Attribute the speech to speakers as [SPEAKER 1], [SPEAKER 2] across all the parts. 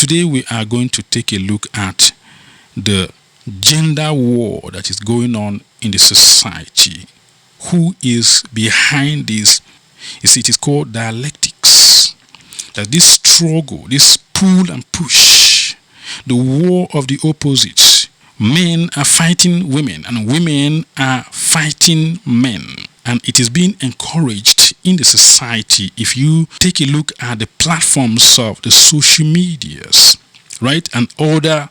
[SPEAKER 1] today we are going to take a look at the gender war that is going on in the society. Who is behind this? You see, it is called dialectics. That this struggle, this pull and push, the war of the opposites. Men are fighting women and women are fighting men. And it is being encouraged in the society if you take a look at the platforms of the social medias, right? And other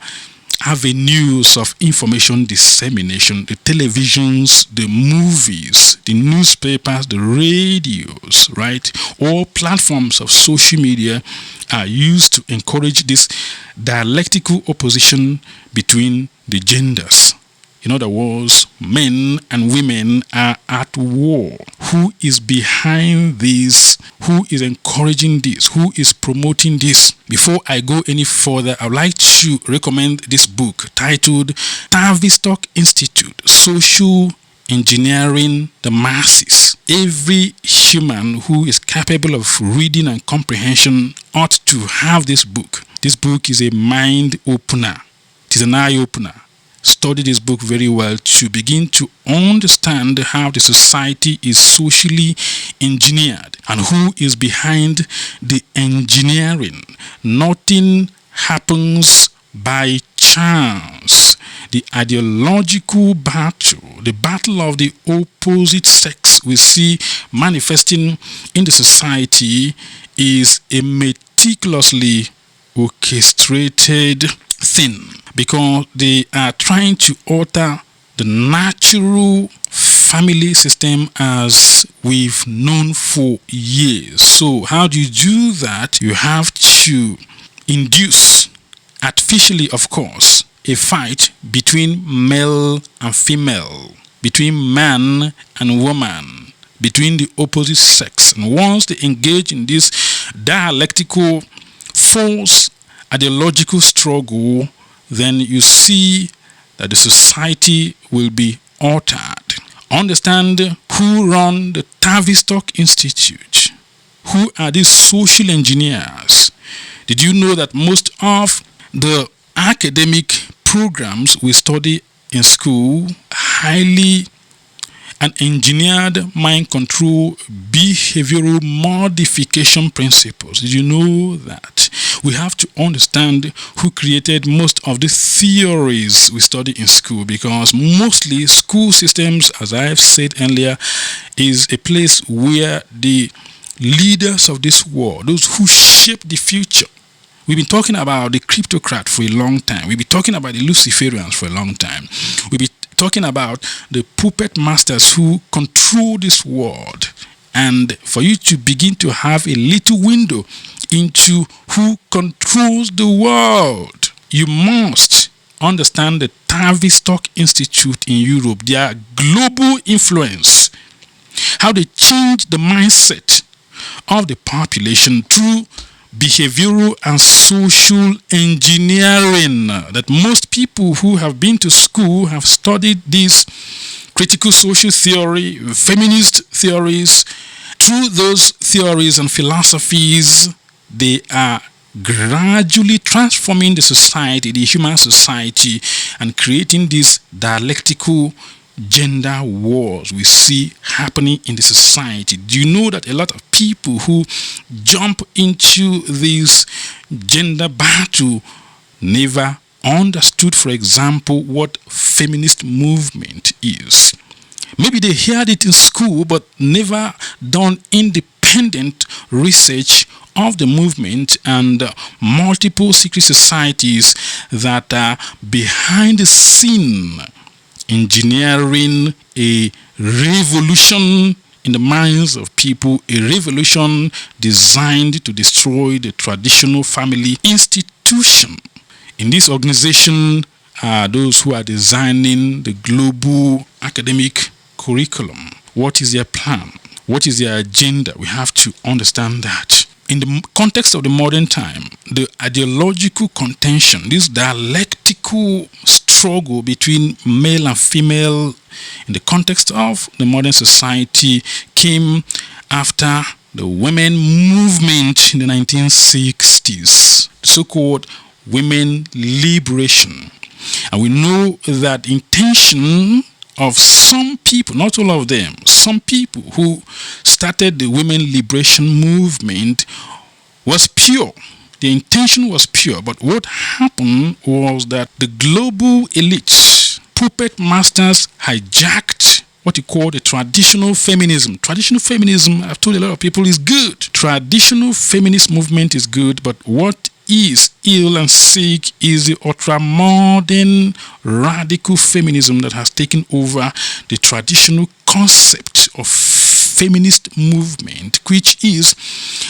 [SPEAKER 1] avenues of information dissemination, the televisions, the movies, the newspapers, the radios, right? All platforms of social media are used to encourage this dialectical opposition between the genders. In other words, men and women are at war. Who is behind this? Who is encouraging this? Who is promoting this? Before I go any further, I would like to recommend this book titled Tavistock Institute, Social Engineering the Masses. Every human who is capable of reading and comprehension ought to have this book. This book is a mind opener. It is an eye opener. Study this book very well to begin to understand how the society is socially engineered and who is behind the engineering. Nothing happens by chance. The ideological battle, the battle of the opposite sex we see manifesting in the society is a meticulously orchestrated thing, because they are trying to alter the natural family system as we've known for years. So how do you do that? You have to induce, artificially of course, a fight between male and female, between man and woman, between the opposite sex. And once they engage in this dialectical force ideological struggle, then you see that the society will be altered. Understand who run the Tavistock Institute. Who are these social engineers? Did you know that most of the academic programs we study in school highly and engineered mind control behavioral modification principles? Did you know that? We have to understand who created most of the theories we study in school, because mostly school systems, as I have said earlier, is a place where the leaders of this world, those who shape the future. We've been talking about the cryptocrat for a long time. We've been talking about the Luciferians for a long time. We've been talking about the puppet masters who control this world. And for you to begin to have a little window into who controls the world, you must understand the Tavistock Institute in Europe, their global influence, how they change the mindset of the population through behavioral and social engineering. That most people who have been to school have studied this critical social theory, feminist theories. Through those theories and philosophies, they are gradually transforming the society, the human society, and creating these dialectical gender wars we see happening in the society. Do you know that a lot of people who jump into this gender battle never understood, for example, what feminist movement is? Maybe they heard it in school but never done independent research of the movement and multiple secret societies that are behind the scene engineering a revolution in the minds of people, a revolution designed to destroy the traditional family institution. In this organization are those who are designing the global academic curriculum. What is their plan? What is their agenda? We have to understand that. In the context of the modern time, the ideological contention, this dialectical struggle between male and female in the context of the modern society came after the women movement in the 1960s, the so-called women liberation. And we know that the intention of some people, not all of them, some people who started the women liberation movement was pure. The intention was pure, but what happened was that the global elites, puppet masters, hijacked what you call the traditional feminism. Traditional feminism, I've told a lot of people, is good. Traditional feminist movement is good, but what is ill and sick is the ultra-modern radical feminism that has taken over the traditional concept of feminist movement, which is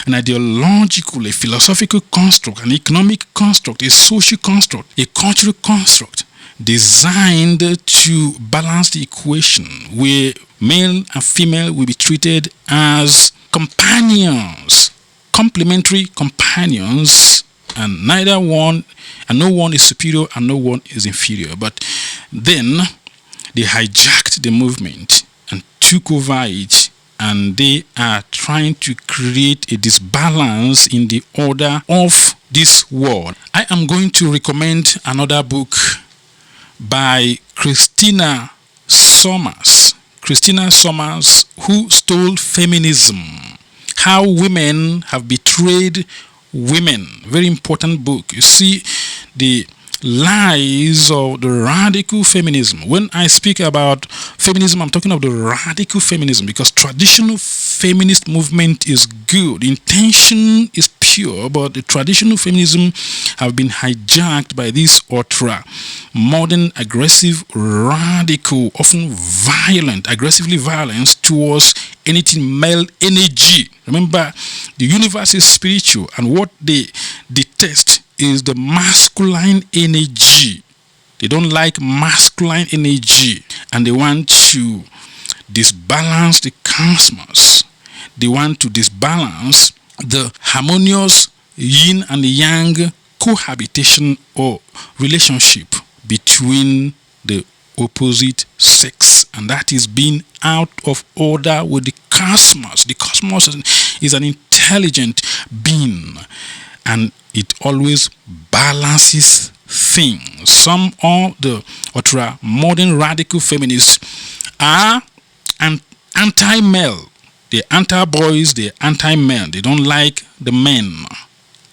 [SPEAKER 1] an ideological, a philosophical construct, an economic construct, a social construct, a cultural construct designed to balance the equation where male and female will be treated as companions, complementary companions, and neither one and no one is superior and no one is inferior. But then they hijacked the movement and took over it, and they are trying to create a disbalance in the order of this world. I am going to recommend another book by Christina Sommers. Christina Sommers, Who Stole Feminism? How Women Have Betrayed Women. Very important book. You see the lies of the radical feminism. When I speak about feminism, I'm talking about the radical feminism, because traditional feminist movement is good. Intention is pure, but the traditional feminism have been hijacked by this ultra modern, aggressive, radical, often violent, aggressively violent towards anything male energy. Remember, the universe is spiritual, and what they detest is the masculine energy. They don't like masculine energy, and they want to disbalance the cosmos. They want to disbalance the harmonious yin and yang cohabitation or relationship between the opposite sex, and that is being out of order with the cosmos. The cosmos is an intelligent being, and it always balances things. Some of the ultra-modern radical feminists are anti-male. They're anti-boys, they're anti-men. They don't like the men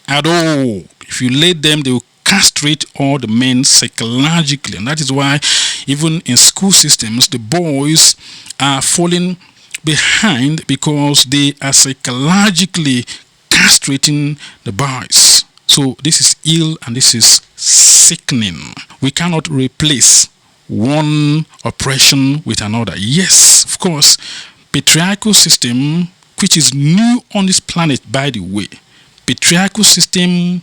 [SPEAKER 1] at all. If you let them, they will castrate all the men psychologically. And that is why even in school systems, the boys are falling behind, because they are psychologically castrating the boys. So this is ill and this is sickening. We cannot replace one oppression with another. Yes, of course, patriarchal system, which is new on this planet, by the way. Patriarchal system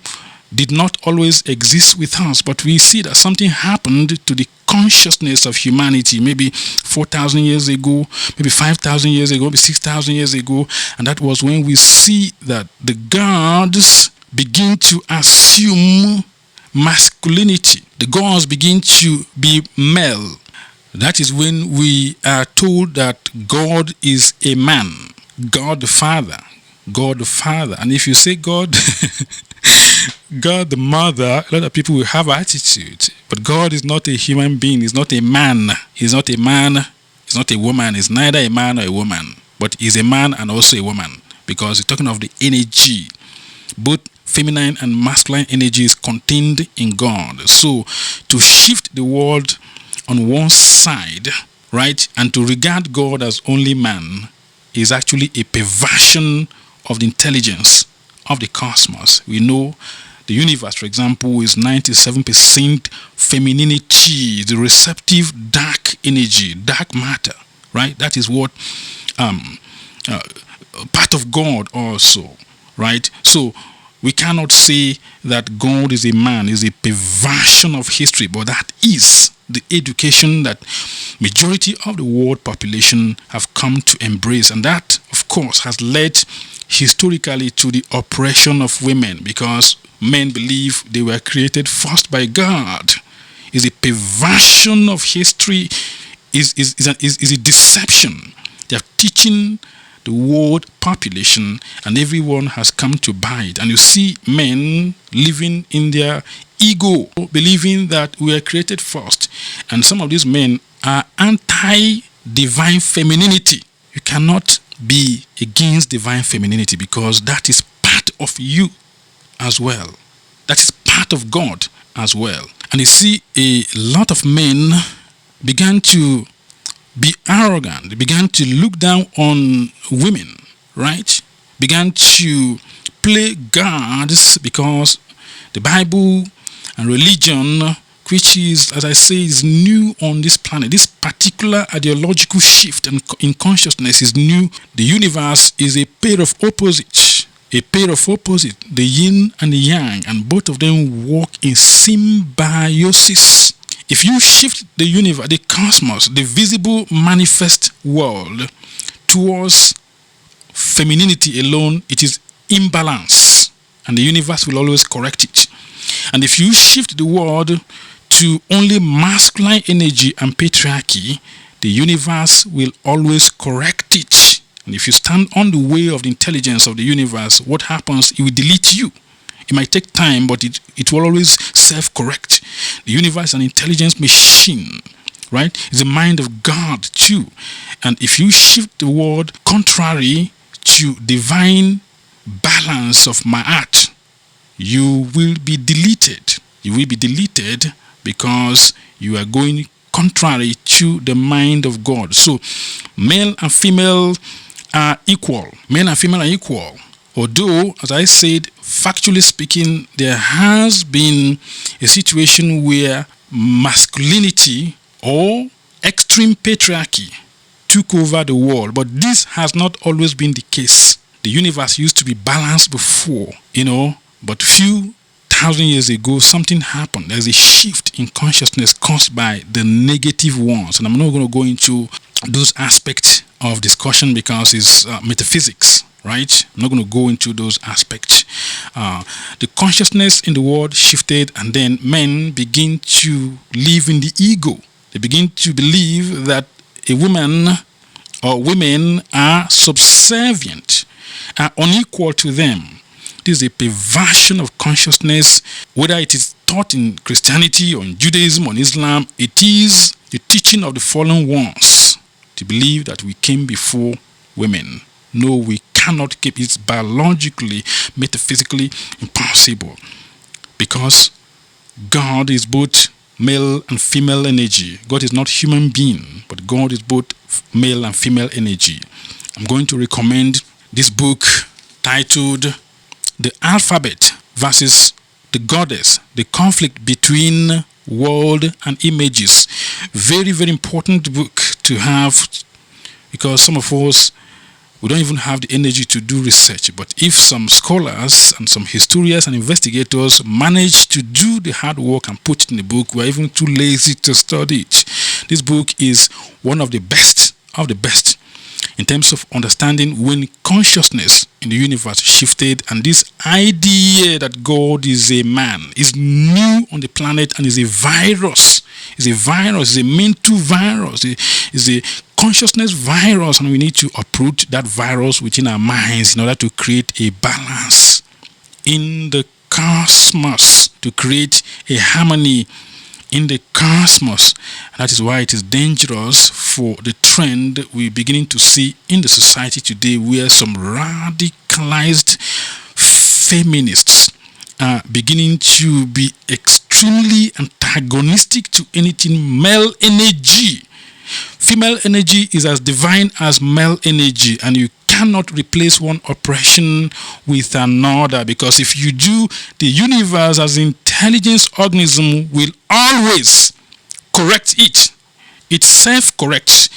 [SPEAKER 1] did not always exist with us, but we see that something happened to the consciousness of humanity maybe 4,000 years ago, maybe 5,000 years ago, maybe 6,000 years ago, and that was when we see that the gods begin to assume masculinity. The gods begin to be male. That is when we are told that God is a man, God the Father, God the Father. And if you say God, God the Mother, a lot of people will have attitude. But God is not a human being. He's not a man. He's not a man. He's not a woman. He's neither a man or a woman. But he's a man and also a woman, because he's talking of the energy. Both feminine and masculine energy is contained in God. So to shift the world on one side, right, and to regard God as only man is actually a perversion of the intelligence of the cosmos. We know the universe, for example, is 97% femininity, the receptive dark energy, dark matter, right? That is what part of God also, right? So we cannot say that God is a man, is a perversion of history, but that is the education that majority of the world population have come to embrace. And that, of course, has led historically to the oppression of women, because men believe they were created first by God. Is a perversion of history, is a deception. They are teaching the world population, and everyone has come to buy it. And you see men living in their ego, believing that we are created first. And some of these men are anti-divine femininity. You cannot be against divine femininity because that is part of you as well. That is part of God as well. And you see, a lot of men began to be arrogant. They began to look down on women, right? Began to play gods because the Bible and religion, which is, as I say, is new on this planet. This particular ideological shift in consciousness is new. The universe is a pair of opposites. A pair of opposites, the yin and the yang, and both of them work in symbiosis. If you shift the universe, the cosmos, the visible manifest world towards femininity alone, it is imbalance, and the universe will always correct it. And if you shift the world to only masculine energy and patriarchy, the universe will always correct it. And if you stand on the way of the intelligence of the universe, what happens? It will delete you. It might take time, but it will always self-correct. The universe is an intelligence machine, right? It's the mind of God too. And if you shift the world contrary to divine balance of Ma'at, you will be deleted. You will be deleted because you are going contrary to the mind of God. So male and female are equal. Male and female are equal. Although, as I said, factually speaking, there has been a situation where masculinity or extreme patriarchy took over the world, but this has not always been the case. The universe used to be balanced before, but few thousand years ago, something happened. There's a shift in consciousness caused by the negative ones. And I'm not going to go into those aspects of discussion because it's metaphysics, right? I'm not going to go into those aspects. The consciousness in the world shifted, and then men begin to live in the ego. They begin to believe that a woman or women are subservient, are unequal to them. This is a perversion of consciousness, whether it is taught in Christianity or in Judaism or in Islam. It is the teaching of the fallen ones to believe that we came before women. No, we cannot keep it. It's biologically, metaphysically impossible, because God is both male and female energy. God is not human being, but God is both male and female energy. I'm going to recommend this book titled The Alphabet versus the Goddess, the conflict between world and images. Very, very important book to have, because some of us, we don't even have the energy to do research. But if some scholars and some historians and investigators manage to do the hard work and put it in the book, we're even too lazy to study it. This book is one of the best in terms of understanding when consciousness in the universe shifted, and this idea that God is a man is new on the planet and is a virus. It's a virus, it's a mental virus, it's a consciousness virus, and we need to uproot that virus within our minds in order to create a balance in the cosmos, to create a harmony in the cosmos. And that is why it is dangerous for the trend we're beginning to see in the society today, where some radicalized feminists are beginning to be extremely antagonistic to anything male energy. Female energy is as divine as male energy, and you cannot replace one oppression with another, because if you do, the universe as an intelligence organism will always correct it. It self-corrects.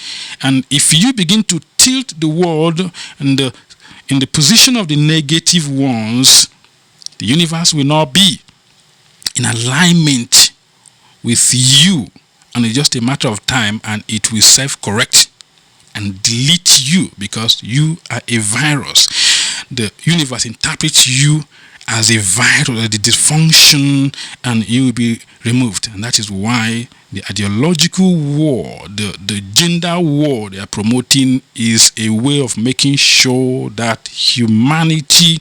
[SPEAKER 1] And if you begin to tilt the world in the position of the negative ones, the universe will not be in alignment with you. And it's just a matter of time, and it will self-correct and delete you, because you are a virus. The universe interprets you as a virus, the dysfunction, and you will be removed. And that is why the ideological war, the gender war they are promoting, is a way of making sure that humanity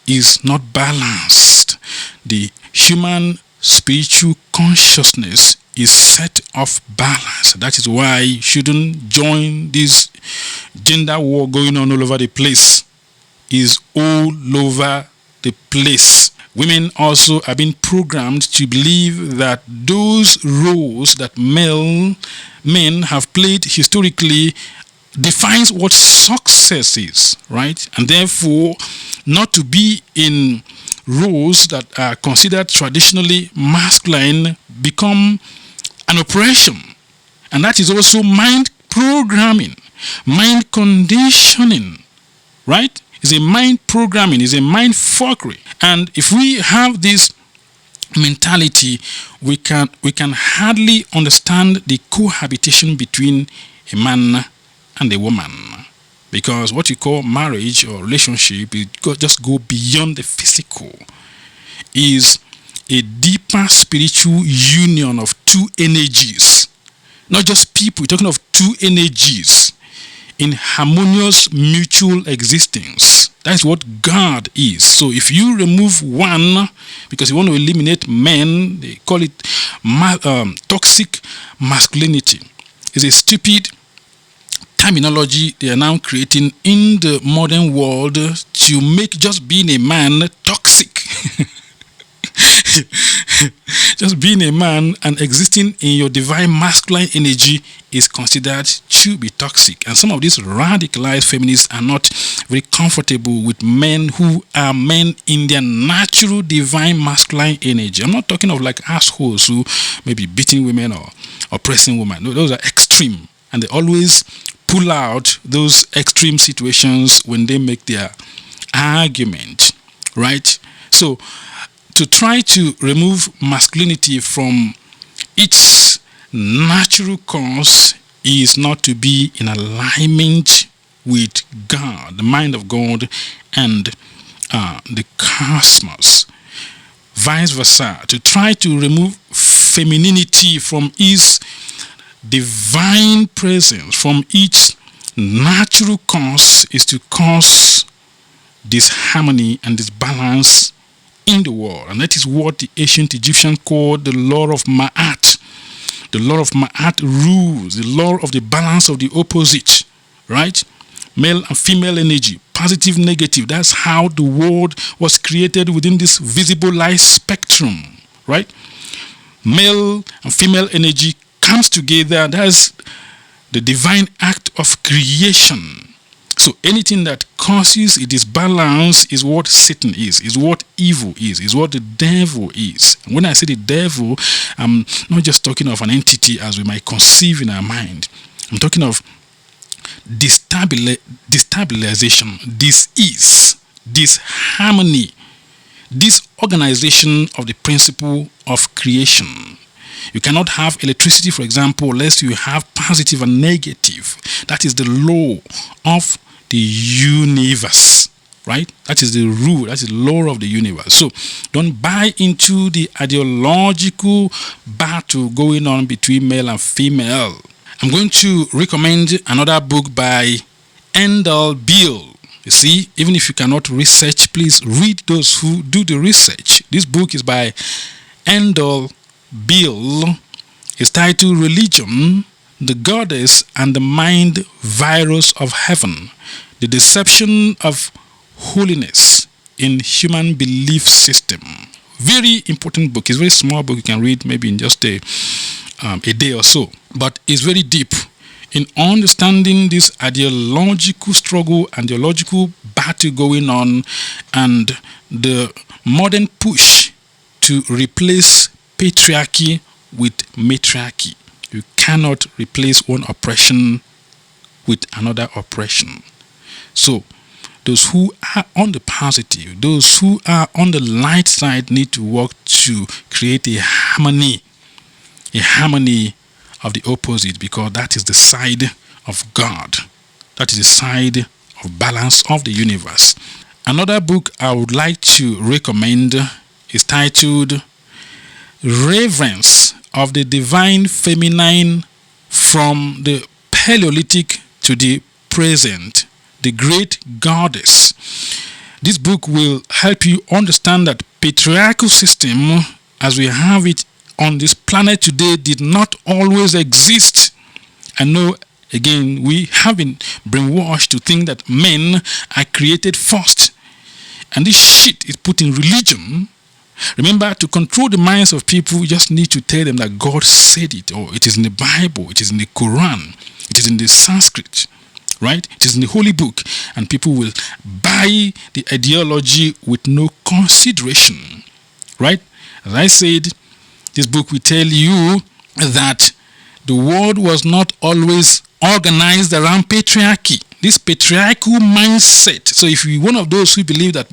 [SPEAKER 1] is not balanced. The human spiritual consciousness is set off balance. That is why you shouldn't join this gender war going on all over the place. Is all over the place. Women also have been programmed to believe that those roles that men have played historically defines what success is, right? And therefore, not to be in roles that are considered traditionally masculine become an oppression. And that is also mind programming, mind conditioning, right? It's a mind programming, it's a mind fuckery. And if we have this mentality, we can hardly understand the cohabitation between a man and a woman, because what you call marriage or relationship, it just go beyond the physical. Is a deeper spiritual union of two energies, not just people. We're talking of two energies in harmonious mutual existence. That's what God is. So if you remove one because you want to eliminate men, they call it toxic masculinity. It's a stupid terminology they are now creating in the modern world to make just being a man toxic. Just being a man and existing in your divine masculine energy is considered to be toxic. And some of these radicalized feminists are not very comfortable with men who are men in their natural divine masculine energy. I'm not talking of like assholes who may be beating women or oppressing women. No, those are extreme. And they always pull out those extreme situations when they make their argument, right? So to try to remove masculinity from its natural cause is not to be in alignment with God, the mind of God, and the cosmos. Vice versa, to try to remove femininity from its divine presence, from its natural cause, is to cause disharmony and disbalance in the world. And that is what the ancient Egyptians called the law of Ma'at. The law of Ma'at rules, the law of the balance of the opposite, right? Male and female energy, positive, negative. That's how the world was created within this visible light spectrum, right? Male and female energy comes together. That's the divine act of creation. So anything that causes a disbalance is what Satan is what evil is what the devil is. And when I say the devil, I'm not just talking of an entity as we might conceive in our mind. I'm talking of destabilization, disharmony, disorganization of the principle of creation. You cannot have electricity, for example, unless you have positive and negative. That is the law of the universe, right? That is the rule, that is the law of the universe. So don't buy into the ideological battle going on between male and female. I'm going to recommend another book by Endel Bill. You see, even if you cannot research, please read those who do the research. This book is by Endel Bill. It's titled Religion, the Goddess and the Mind Virus of Heaven, the Deception of Holiness in Human Belief System. Very important book. It's a very small book. You can read maybe in just a day or so. But it's very deep in understanding this ideological struggle and ideological battle going on and the modern push to replace patriarchy with matriarchy. You cannot replace one oppression with another oppression. So those who are on the positive, those who are on the light side need to work to create a harmony of the opposite, because that is the side of God. That is the side of balance of the universe. Another book I would like to recommend is titled Reverence of the Divine Feminine from the Paleolithic to the Present, the Great Goddess. This book will help you understand that patriarchal system as we have it on this planet today did not always exist. I know, again, we have been brainwashed to think that men are created first. And this shit is put in religion. Remember, to control the minds of people, you just need to tell them that God said it, or it is in the Bible, it is in the Quran, it is in the Sanskrit, right? It is in the Holy Book, and people will buy the ideology with no consideration, right? As I said, this book will tell you that the world was not always organized around patriarchy. This patriarchal mindset. So if you're one of those who believe that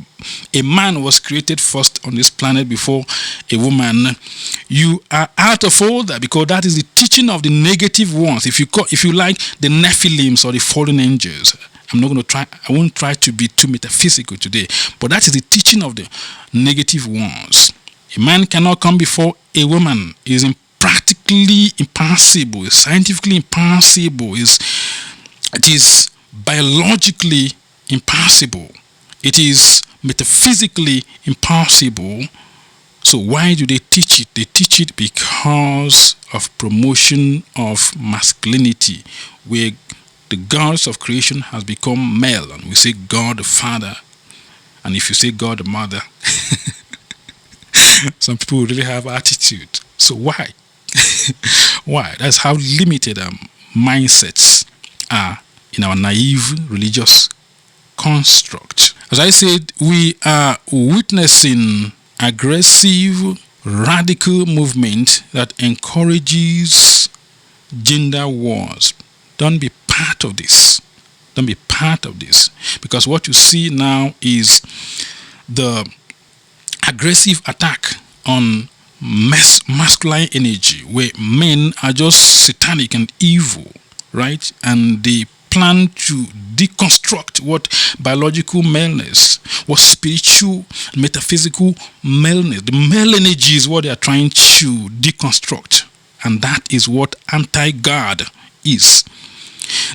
[SPEAKER 1] a man was created first on this planet before a woman, you are out of order, because that is the teaching of the negative ones. If you like, the Nephilims or the fallen angels. I won't try to be too metaphysical today, but that is the teaching of the negative ones. A man cannot come before a woman. It is practically impossible. It's scientifically impossible. It is biologically impossible. It is metaphysically impossible. So why do they teach it? They teach it because of promotion of masculinity, where the gods of creation has become male, and we say God the Father, and if you say God the Mother, some people really have attitude. So why? Why? That's how limited mindsets are in our naive religious construct. As I said, we are witnessing aggressive, radical movement that encourages gender wars. Don't be part of this. Don't be part of this. Because what you see now is the aggressive attack on masculine energy, where men are just satanic and evil, right? And they plan to deconstruct what biological maleness, what spiritual, metaphysical maleness. The male energy is what they are trying to deconstruct. And that is what anti-God is.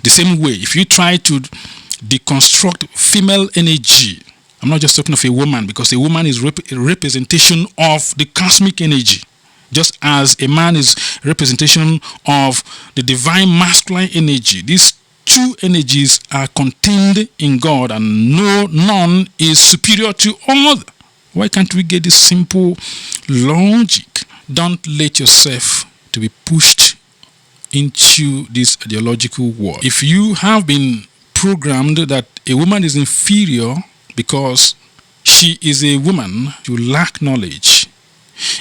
[SPEAKER 1] The same way, if you try to deconstruct female energy, I'm not just talking of a woman, because a woman is a representation of the cosmic energy, just as a man is a representation of the divine masculine energy. These two energies are contained in God, and none is superior to other. Why can't we get this simple logic? Don't let yourself to be pushed into this ideological war. If you have been programmed that a woman is inferior because she is a woman, you lack knowledge.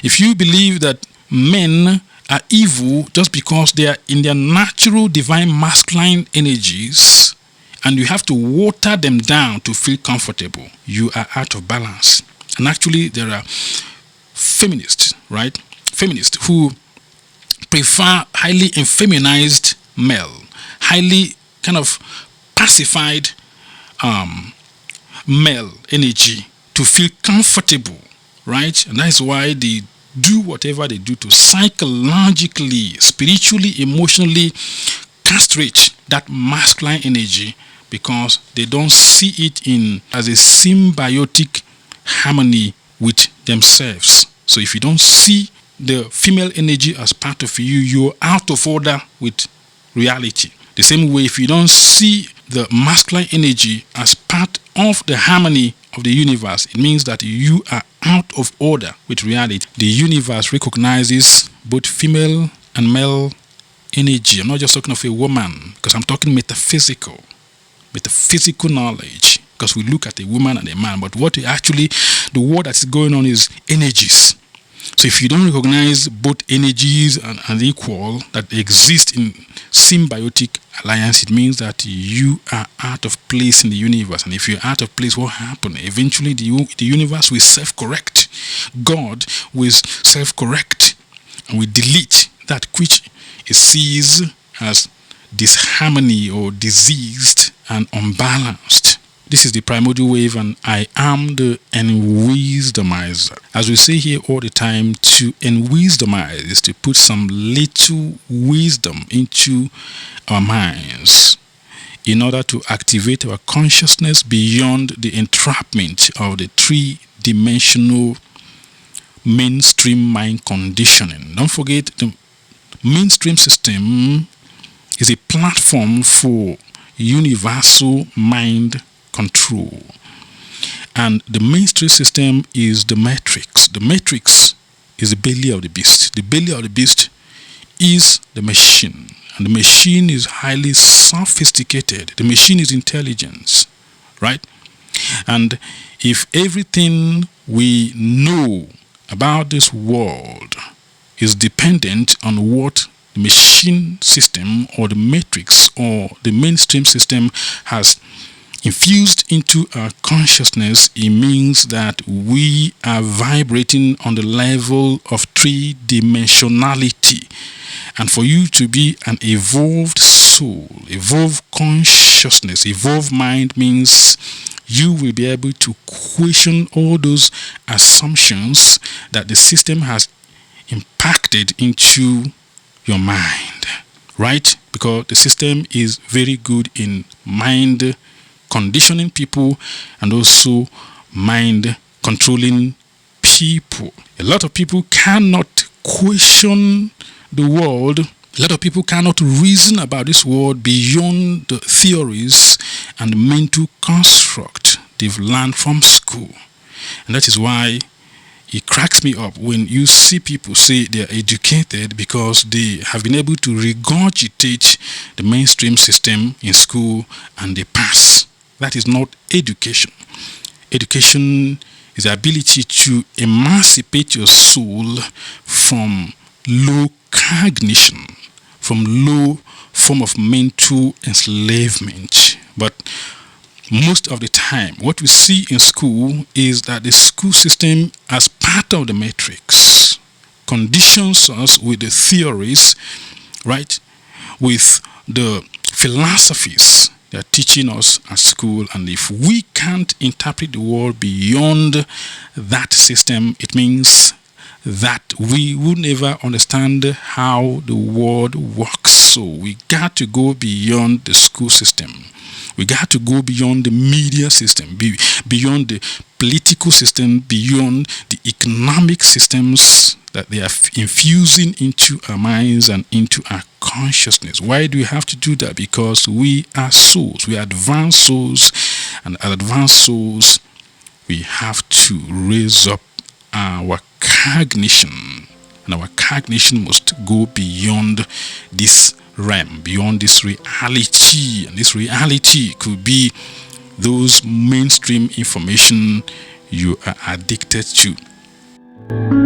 [SPEAKER 1] If you believe that men are evil just because they are in their natural divine masculine energies, and you have to water them down to feel comfortable, you are out of balance. And actually, there are feminists, right? Feminists who prefer highly effeminized male, highly kind of pacified male energy to feel comfortable, right? And that is why they do whatever they do to psychologically, spiritually, emotionally castrate that masculine energy, because they don't see it as a symbiotic harmony with themselves. So if you don't see the female energy as part of you, you're out of order with reality. The same way, if you don't see the masculine energy as part of the harmony of the universe, it means that you are out of order with reality. The universe recognizes both female and male energy. I'm not just talking of a woman, because I'm talking metaphysical knowledge, because we look at a woman and a man, but the word that's going on is energies. So if you don't recognize both energies and equal that exist in symbiotic alliance, it means that you are out of place in the universe. And if you're out of place, what happens? Eventually the universe will self-correct. God will self-correct and will delete that which it sees as disharmony or diseased and unbalanced. This is the primordial wave, and I am the enwisdomizer. As we say here all the time, to enwisdomize is to put some little wisdom into our minds in order to activate our consciousness beyond the entrapment of the three-dimensional mainstream mind conditioning. Don't forget, the mainstream system is a platform for universal mind control. And the mainstream system is the matrix. The matrix is the belly of the beast. The belly of the beast is the machine. And the machine is highly sophisticated. The machine is intelligence, right? And if everything we know about this world is dependent on what the machine system or the matrix or the mainstream system has infused into our consciousness, it means that we are vibrating on the level of three-dimensionality. And for you to be an evolved soul, evolved consciousness, evolved mind means you will be able to question all those assumptions that the system has impacted into your mind, right? Because the system is very good in mind conditioning people and also mind controlling people. A lot of people cannot question the world. A lot of people cannot reason about this world beyond the theories and the mental construct they've learned from school. And that is why it cracks me up when you see people say they are educated because they have been able to regurgitate the mainstream system in school and they pass. That is not education. Education is the ability to emancipate your soul from low cognition, from low form of mental enslavement. But most of the time, what we see in school is that the school system, as part of the matrix, conditions us with the theories, right, with the philosophies they are teaching us at school. And if we can't interpret the world beyond that system, it means that we would never understand how the world works. So we got to go beyond the school system. We got to go beyond the media system, beyond the political system, beyond the economic systems that they are infusing into our minds and into our consciousness. Why do we have to do that? Because we are souls. We are advanced souls. And as advanced souls, we have to raise up our cognition. And our cognition must go beyond this realm, beyond this reality. And this reality could be those mainstream information you are addicted to.